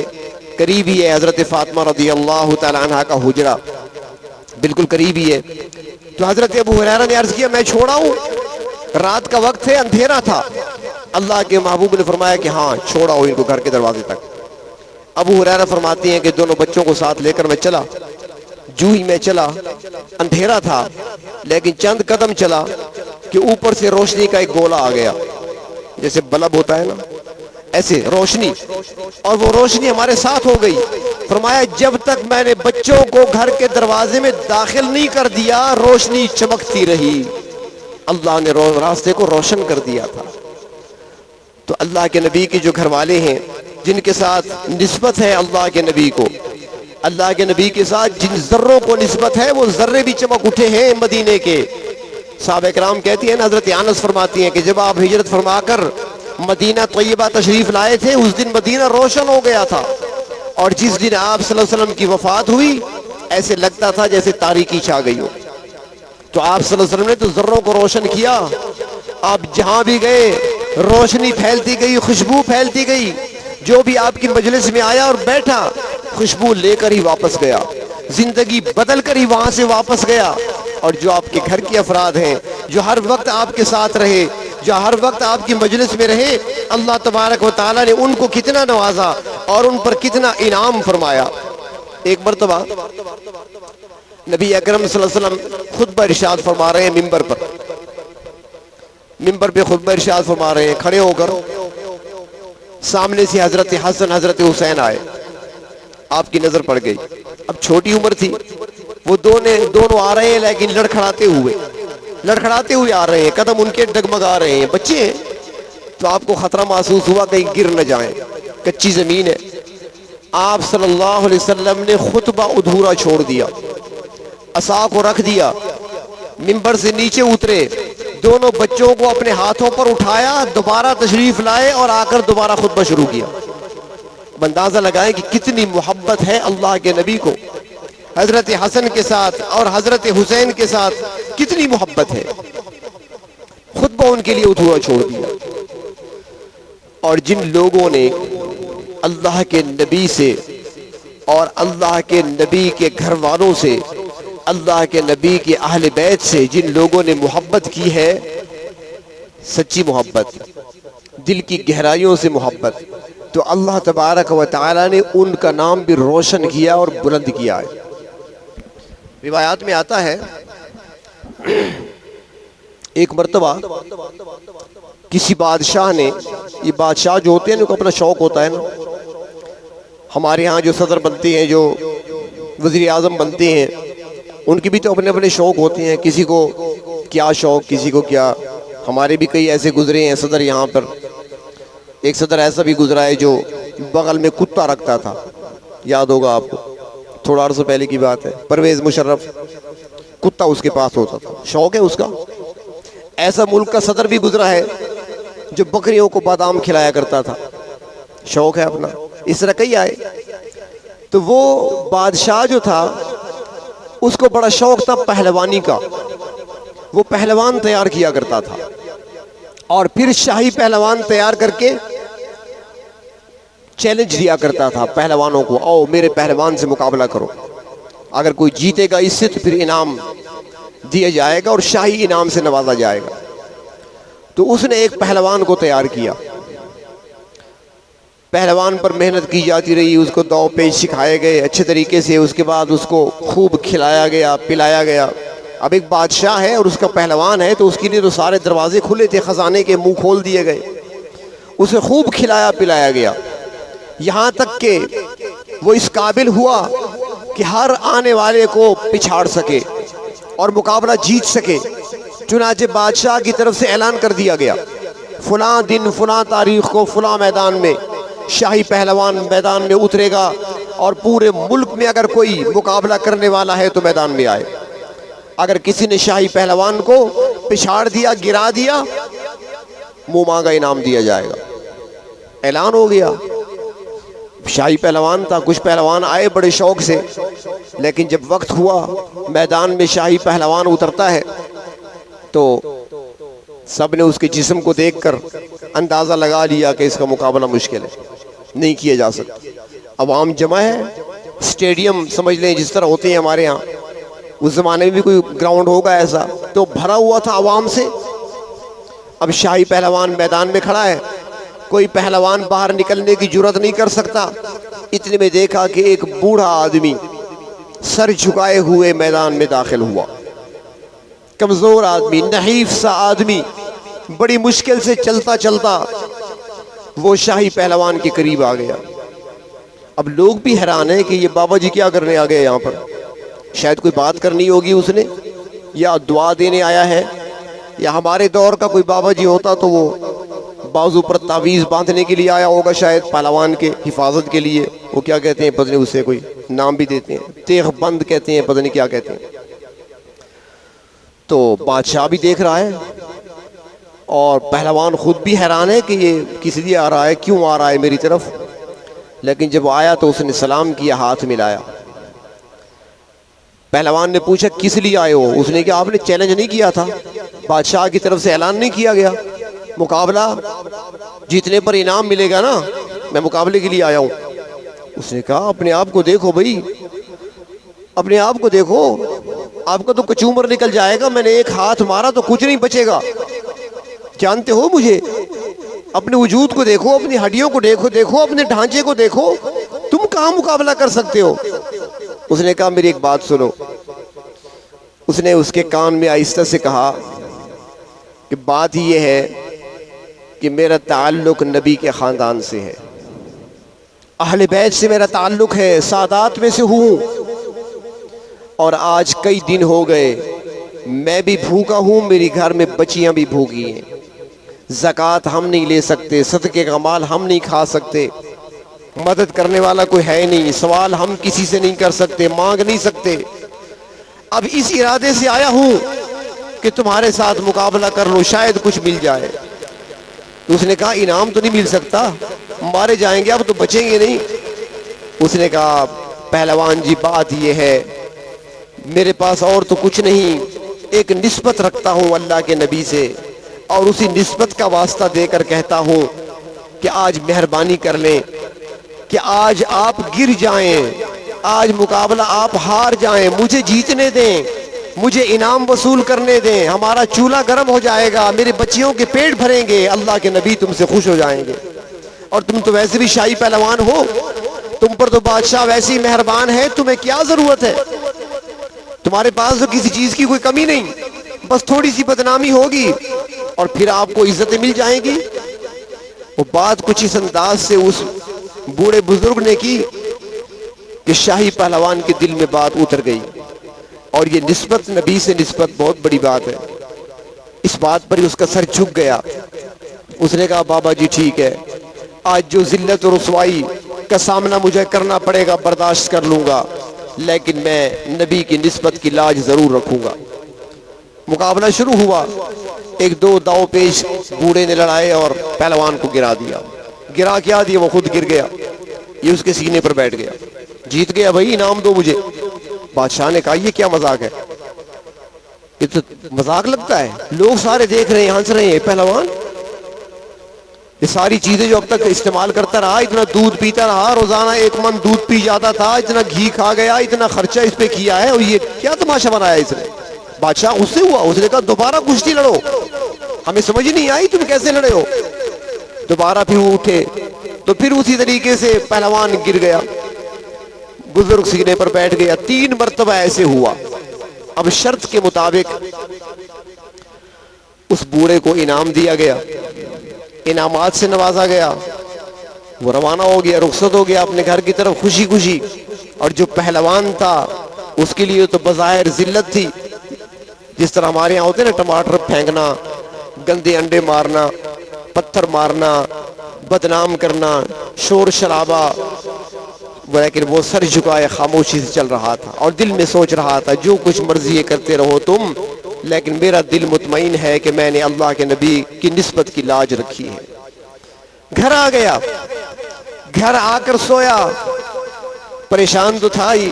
करीब ही है हजरत फातिमा रज़ी अल्लाह तआला अन्हा का हुजरा, बिल्कुल करीब ही है। तो हजरत अबू हुरैरा ने अर्ज किया, मैं छोड़ आऊं? रात का वक्त है, अंधेरा था। अल्लाह के महबूब ने फरमाया कि हाँ छोड़ आओ इनको घर के दरवाजे तक। अबू हुरैरा फरमाती हैं कि दोनों बच्चों को साथ लेकर मैं चला। जू ही मैं चला, अंधेरा था, लेकिन चंद कदम चला कि ऊपर से रोशनी का एक गोला आ गया, जैसे बल्ब होता है ना, ऐसे रोशनी, और वो रोशनी हमारे साथ हो गई। फरमाया जब तक मैंने बच्चों को घर के दरवाजे में दाखिल नहीं कर दिया, रोशनी चमकती रही। अल्लाह ने रास्ते को रोशन कर दिया था। तो अल्लाह के नबी के जो घर वाले हैं, जिनके साथ निस्बत है अल्लाह के नबी को, अल्लाह के नबी के साथ जिन जर्रों को निस्बत है, वो जर्रे भी चमक उठे हैं मदीने के। साहबा किराम कहती है, हजरत अनस फरमाती हैं कि जब आप हिजरत फरमाकर मदीना तैयबा तशरीफ लाए थे, उस दिन मदीना रोशन हो गया था। और जिस दिन आप सल्लल्लाहु अलैहि वसल्लम की वफात हुई, ऐसे लगता था जैसे तारीकी छा गई हो। तो आप सल्लल्लाहु अलैहि वसल्लम ने तो जर्रों को रोशन किया। आप जहां भी गए रोशनी फैलती गई, खुशबू फैलती गई। जो भी आपकी मजलिस में आया और बैठा, खुशबू लेकर ही वापस गया, जिंदगी बदल कर ही वहां से वापस गया। और जो आपके घर के अफराद हैं, जो हर वक्त आपके साथ रहे, जो हर वक्त आपकी मजलिस में रहे, अल्लाह तबारक व तआला ने उनको कितना नवाजा और उन पर कितना इनाम फरमाया। एक मर्तबा नबी अकरम सल्लल्लाहु अलैहि वसल्लम खुतबा इरशाद फरमा रहे हैं, मिंबर पे खुतबा इरशाद फरमा रहे हैं, खड़े होकर सामने से हजरत हसन हजरत हुसैन आए, आपकी नजर पड़ गई। अब छोटी उम्र थी, वो दोनों आ रहे हैं, लेकिन लड़खड़ाते हुए आ रहे हैं, कदम उनके डगमगा रहे हैं, बच्चे हैं। तो आपको खतरा महसूस हुआ कहीं गिर न जाएं, कच्ची जमीन है। आप सल्लल्लाहु अलैहि वसल्लम ने खुतबा अधूरा छोड़ दिया, असा को रख दिया, मिंबर से नीचे उतरे, दोनों बच्चों को अपने हाथों पर उठाया, दोबारा तशरीफ लाए और आकर दोबारा खुतबा शुरू किया। अंदाजा लगाएं कि कितनी मोहब्बत है अल्लाह के नबी को हजरत हसन के साथ और हजरत हुसैन के साथ कितनी मोहब्बत है। खुतबा उनके लिए अधूरा छोड़ दिया। और जिन लोगों ने अल्लाह के नबी से और अल्लाह के नबी के घर वालों से, अल्लाह के नबी के अहले बैत से जिन लोगों ने मोहब्बत की है, सच्ची मोहब्बत, दिल की गहराइयों से मोहब्बत, तो अल्लाह तबारक व तआला ने उनका नाम भी रोशन किया और बुलंद किया है। रिवायात में आता है एक मर्तबा किसी बादशाह ने, ये बादशाह जो होते हैं उनको अपना शौक़ होता है ना, हमारे यहाँ जो सदर बनते हैं, जो वज़ीर आज़म बनते हैं, उनके भी तो अपने अपने शौक़ होते हैं। किसी को क्या शौक़, किसी को क्या। हमारे भी कई ऐसे गुजरे हैं सदर यहाँ पर। एक सदर ऐसा भी गुजरा है जो बगल में कुत्ता रखता था, याद होगा आपको, थोड़ा अर्सा पहले की बात है। परवेज़ मुशर्रफ, कुत्ता उसके पास होता था, शौक़ है उसका। ऐसा मुल्क का सदर भी गुजरा है जो बकरियों को बादाम खिलाया करता था, शौक़ है अपना। इस तरह कई आए। तो वो बादशाह जो था उसको बड़ा शौक़ था पहलवानी का। वो पहलवान तैयार किया करता था और फिर शाही पहलवान तैयार करके चैलेंज दिया करता था पहलवानों को, आओ मेरे पहलवान से मुकाबला करो, अगर कोई जीतेगा इससे तो फिर इनाम दिया जाएगा और शाही इनाम से नवाजा जाएगा। तो उसने एक पहलवान को तैयार किया। पहलवान पर मेहनत की जाती रही, उसको दाव पेच सिखाए गए अच्छे तरीके से। उसके बाद उसको खूब खिलाया गया, पिलाया गया। अब एक बादशाह है और उसका पहलवान है, तो उसके लिए तो सारे दरवाजे खुले थे, ख़जाने के मुंह खोल दिए गए। उसे खूब खिलाया पिलाया गया, यहाँ तक कि वो इस काबिल हुआ कि हर आने वाले को पिछाड़ सके और मुकाबला जीत सके। चुनाचे बादशाह की तरफ से ऐलान कर दिया गया, फ़लाँ दिन फ़लाँ तारीख़ को फ़लाँ मैदान में शाही पहलवान मैदान में उतरेगा और पूरे मुल्क में अगर कोई मुकाबला करने वाला है तो मैदान में आए। अगर किसी ने शाही पहलवान को पिछाड़ दिया, गिरा दिया, मुंह मांगा इनाम दिया जाएगा। ऐलान हो गया। शाही पहलवान था, कुछ पहलवान आए बड़े शौक से, लेकिन जब वक्त हुआ मैदान में शाही पहलवान उतरता है तो सब ने उसके जिस्म को देखकर अंदाज़ा लगा लिया कि इसका मुकाबला मुश्किल है, नहीं किया जा सकता। अवाम जमा है, स्टेडियम समझ लें जिस तरह होते हैं हमारे यहाँ, उस ज़माने में भी कोई ग्राउंड होगा ऐसा, तो भरा हुआ था अवाम से। अब शाही पहलवान मैदान में खड़ा है, कोई पहलवान बाहर निकलने की जुर्रत नहीं कर सकता। इतने में देखा कि एक बूढ़ा आदमी सर झुकाए हुए मैदान में दाखिल हुआ। कमज़ोर आदमी, नहीफ सा आदमी, बड़ी मुश्किल से चलता चलता वो शाही पहलवान के करीब आ गया। अब लोग भी हैरान हैं कि ये बाबा जी क्या करने आ गए यहाँ पर। शायद कोई बात करनी होगी उसने, या दुआ देने आया है, या हमारे दौर का कोई बाबा जी होता तो वो बाजू पर तावीज़ बांधने के लिए आया होगा, शायद पहलवान के हिफाजत के लिए। वो क्या कहते हैं पता नहीं, उससे कोई नाम भी देते हैं, तेग बंद कहते हैं, पता नहीं क्या कहते हैं। तो बादशाह भी देख रहा है और पहलवान खुद भी हैरान है कि ये किस लिए आ रहा है, क्यों आ रहा है मेरी तरफ। लेकिन जब आया तो उसने सलाम किया, हाथ मिलाया। पहलवान ने पूछा किस लिए आए हो। उसने कहा आपने चैलेंज नहीं किया था, बादशाह की तरफ से ऐलान नहीं किया गया, मुकाबला जीतने पर इनाम मिलेगा ना, मैं मुकाबले के लिए आया हूँ। उसने कहा अपने आप को देखो भाई, अपने आप को देखो, आपका तो कचूमर निकल जाएगा। मैंने एक हाथ मारा तो कुछ नहीं बचेगा, जानते हो मुझे। अपने वजूद को देखो, अपनी हड्डियों को देखो, अपने ढांचे को देखो, तुम कहाँ मुकाबला कर सकते हो। उसने कहा मेरी एक बात सुनो। उसने उसके कान में आहिस्ता से कहा कि बात यह है कि मेरा ताल्लुक नबी के ख़ानदान से है, अहले बैत से मेरा ताल्लुक है, सादात में से हूँ। और आज कई दिन हो गए मैं भी भूखा हूँ, मेरी घर में बच्चियाँ भी भूखी हैं। ज़कात हम नहीं ले सकते, सदक़े का माल हम नहीं खा सकते, मदद करने वाला कोई है नहीं, सवाल हम किसी से नहीं कर सकते, मांग नहीं सकते। अब इस इरादे से आया हूँ कि तुम्हारे साथ मुकाबला कर लो, शायद कुछ मिल जाए। तो उसने कहा इनाम तो नहीं मिल सकता, मारे जाएंगे, अब तो बचेंगे नहीं। उसने कहा पहलवान जी बात यह है मेरे पास और तो कुछ नहीं, एक निस्बत रखता हूँ अल्लाह के नबी से, और उसी निस्बत का वास्ता देकर कहता हूँ कि आज मेहरबानी कर लें कि आज आप गिर जाएं, आज मुकाबला आप हार जाएं, मुझे जीतने दें, मुझे इनाम वसूल करने दें, हमारा चूल्हा गर्म हो जाएगा, मेरे बच्चियों के पेट भरेंगे, अल्लाह के नबी तुमसे खुश हो जाएंगे। और तुम तो वैसे भी शाही पहलवान हो, तुम पर तो बादशाह वैसे ही मेहरबान है, तुम्हें क्या जरूरत है, तुम्हारे पास तो किसी चीज की कोई कमी नहीं, बस थोड़ी सी बदनामी होगी और फिर आपको इज्जतें मिल जाएंगी। वो बात कुछ इस अंदाज से उस बूढ़े बुजुर्ग ने की कि शाही पहलवान के दिल में बात उतर गई। और ये निस्बत, नबी से निस्बत बहुत बड़ी बात है। इस बात पर ही उसका सर झुक गया। उसने कहा बाबा जी ठीक है, आज जो जिल्लत और रुसवाई का सामना मुझे करना पड़ेगा बर्दाश्त कर लूंगा, लेकिन मैं नबी की निस्बत की लाज जरूर रखूंगा। मुकाबला शुरू हुआ। एक दो दाव पेश बूढ़े ने लड़ाए और पहलवान को गिरा दिया। गिरा क्या दिया, वो खुद गिर गया, ये उसके सीने पर बैठ गया। जीत गया भाई, इनाम दो मुझे। बादशाह ने कहा ये क्या मजाक है, ये तो मजाक लगता है, लोग सारे देख रहे हैं, हंस रहे हैं, पहलवान ये सारी चीजें जो अब तक इस्तेमाल करता रहा, इतना दूध पीता रहा, रोजाना 1 मन दूध पी जाता था, इतना घी खा गया, इतना खर्चा इस पे किया है, और ये क्या तमाशा बनाया इसने। बादशाह गुस्से हुआ, उसने कहा दोबारा कुश्ती लड़ो, हमें समझ नहीं आई तुम कैसे लड़े हो। दोबारा फिर वो उठे तो फिर उसी तरीके से पहलवान गिर गया, बुजुर्ग सीने पर बैठ गया। 3 मरतबा ऐसे हुआ। अब शर्त के मुताबिक उस बूढ़े को इनाम दिया गया, इनामात से नवाजा गया। वो रवाना हो गया, रुखसत हो गया अपने घर की तरफ खुशी खुशी। और जो पहलवान था उसके लिए तो बज़ाहिर जिल्लत थी, जिस तरह हमारे यहाँ होते हैं ना, टमाटर फेंकना, गंदे अंडे मारना, पत्थर मारना, बदनाम करना, शोर शराबा, लेकिन वो सर झुकाए खामोशी से चल रहा था और दिल में सोच रहा था जो कुछ मर्जी करते रहो तुम, लेकिन मेरा दिल मुतमईन है कि मैंने अल्लाह के नबी की निस्बत की लाज रखी है। घर आ गया, घर आकर सोया, परेशान तो था ही।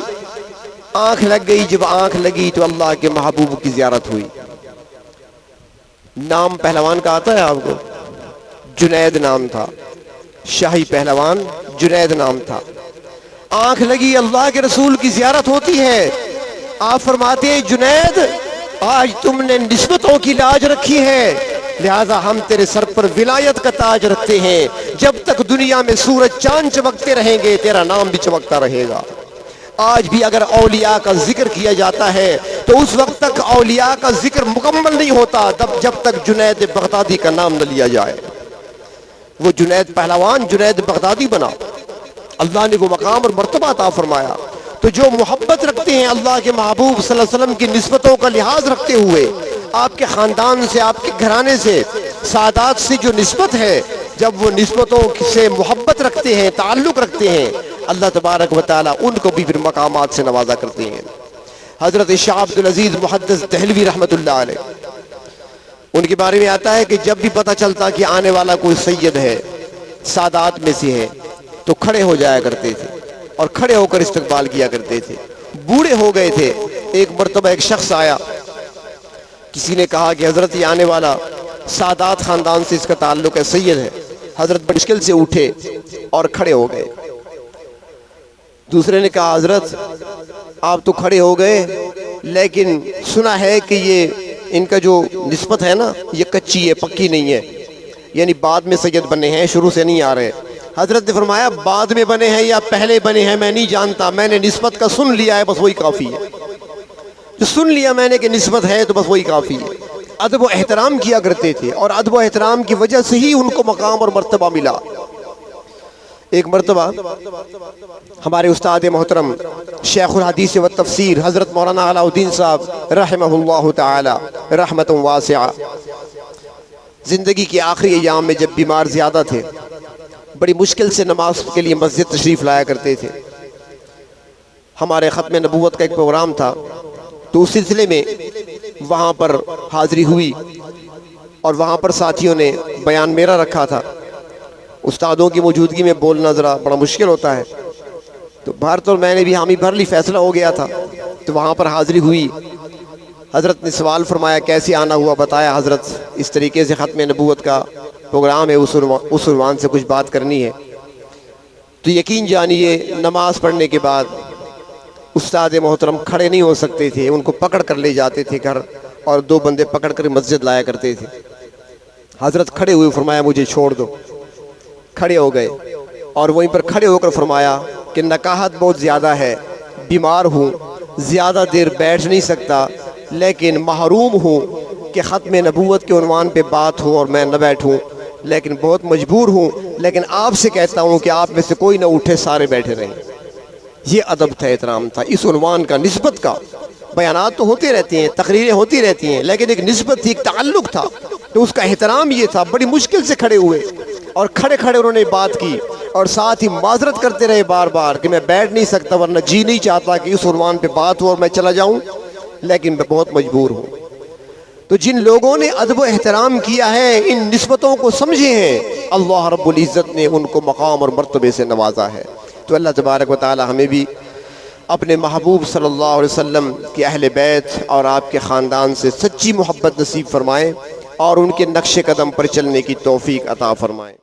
आंख लग गई, जब आंख लगी तो अल्लाह के महबूब की जियारत हुई। नाम पहलवान का आता है आपको? जुनैद नाम था, शाही पहलवान जुनैद नाम था। आंख लगी, अल्लाह के रसूल की जियारत होती है। आप फरमाते हैं जुनैद आज तुमने निस्बतों की लाज रखी है, लिहाजा हम तेरे सर पर विलायत का ताज रखते हैं। जब तक दुनिया में सूरज चांद चमकते रहेंगे तेरा नाम भी चमकता रहेगा। आज भी अगर औलिया का जिक्र किया जाता है तो उस वक्त तक औलिया का जिक्र मुकम्मल नहीं होता जब तक जुनैद बगदादी का नाम न लिया जाए। वो जुनैद पहलवान जुनैद बगदादी बना, अल्लाह ने वो मकाम और मर्तबा अता फरमाया। तो जो मोहब्बत रखते हैं अल्लाह के महबूब सल्लल्लाहु अलैहि वसल्लम की निस्बतों का लिहाज रखते हुए, आपके खानदान से, आपके घराने से, सादात से जो निस्बत है, जब वो निस्बतों से मोहब्बत रखते हैं, ताल्लुक रखते हैं, अल्लाह तबारक व तआला उनको भी फिर मकामात से नवाजा करते हैं। हजरत शाह अब्दुल अजीज मुहद्दिस दहलवी रहमतुल्लाह अलैह, उनके बारे में आता है कि जब भी पता चलता कि आने वाला कोई सैयद है, सादात में से है, तो खड़े हो जाया करते थे और खड़े होकर इस्तकबाल किया करते थे। बूढ़े हो गए थे। एक मर्तबा एक शख्स आया, किसी ने कहा कि हजरत ये आने वाला सादात खानदान से इसका ताल्लुक है, सैयद है। हजरत मुश्किल से उठे और खड़े हो गए। दूसरे ने कहा हजरत आप तो खड़े हो गए, लेकिन सुना है कि ये इनका जो निस्बत है ना, ये कच्ची है, पक्की नहीं है, यानी बाद में सैयद बने हैं, शुरू से नहीं आ रहे। हजरत ने फरमाया बाद में बने हैं या पहले बने हैं मैं नहीं जानता, मैंने निस्बत का सुन लिया है, बस वही काफ़ी है। जो सुन लिया मैंने कि निस्बत है तो बस वही काफ़ी है। अदब व एहतराम किया करते थे और अदब व एहतराम की वजह से ही उनको मकाम और मर्तबा मिला। एक मर्तबा हमारे उस्ताद मोहतरम शेखुल हदीस व तफसीर हज़रत मौलाना अलाउद्दीन साहब रहमहुल्लाह ताला रहमतुन वासिआ, ज़िंदगी के आखिरी अयाम में जब बीमार ज़्यादा थे, बड़ी मुश्किल से नमाज के लिए मस्जिद तशरीफ़ लाया करते थे। हमारे ख़त्म नबूवत का एक प्रोग्राम था, तो उस सिलसिले में वहाँ पर हाज़िरी हुई और वहाँ पर साथियों ने बयान मेरा रखा था। उस्तादों की मौजूदगी में बोलना ज़रा बड़ा मुश्किल होता है, तो बाहर तो मैंने भी हामी भर ली, फ़ैसला हो गया था। तो वहाँ पर हाज़िरी हुई, हज़रत ने सवाल फरमाया कैसे आना हुआ, बताया हज़रत इस तरीके से ख़त्म नबूवत का प्रोग्राम है, उस उन्वान से कुछ बात करनी है। तो यकीन जानिए नमाज पढ़ने के बाद उस्ताद मोहतरम खड़े नहीं हो सकते थे, उनको पकड़ कर ले जाते थे घर और 2 बंदे पकड़ कर मस्जिद लाया करते थे। हज़रत खड़े हुए फरमाया मुझे छोड़ दो। खड़े हो गए और वहीं पर खड़े होकर फरमाया कि नकाहत बहुत ज़्यादा है, बीमार हूँ, ज़्यादा देर बैठ नहीं सकता, लेकिन महरूम हूँ कि ख़त्म नबूवत के उन्वान पे बात हो और मैं न बैठूँ, लेकिन बहुत मजबूर हूँ, लेकिन आपसे कहता हूँ कि आप में से कोई ना उठे, सारे बैठे रहें। ये अदब था, एहतराम था इस उन्वान का, निस्बत का। बयानात तो होते रहती हैं, तकरीरें होती रहती हैं, लेकिन एक निस्बत थी, एक ताल्लुक़ था, तो उसका एहतराम ये था। बड़ी मुश्किल से खड़े हुए और खड़े खड़े उन्होंने बात की और साथ ही माजरत करते रहे बार बार कि मैं बैठ नहीं सकता, वरना जी नहीं चाहता कि उस उन्वान पे बात हो और मैं चला जाऊं, लेकिन मैं बहुत मजबूर हूँ। तो जिन लोगों ने अदब व एहतराम किया है, इन निस्बतों को समझे हैं, अल्लाह रब्बुल इज़्ज़त ने उनको मकाम और मर्तबे से नवाजा है। तो अल्लाह तबारक व तआला हमें भी अपने महबूब सल्लल्लाहु अलैहि वसल्लम के अहले बैत और आपके ख़ानदान से सच्ची मोहब्बत नसीब फरमाएँ और उनके नक्शे कदम पर चलने की तौफीक अता फरमाएँ।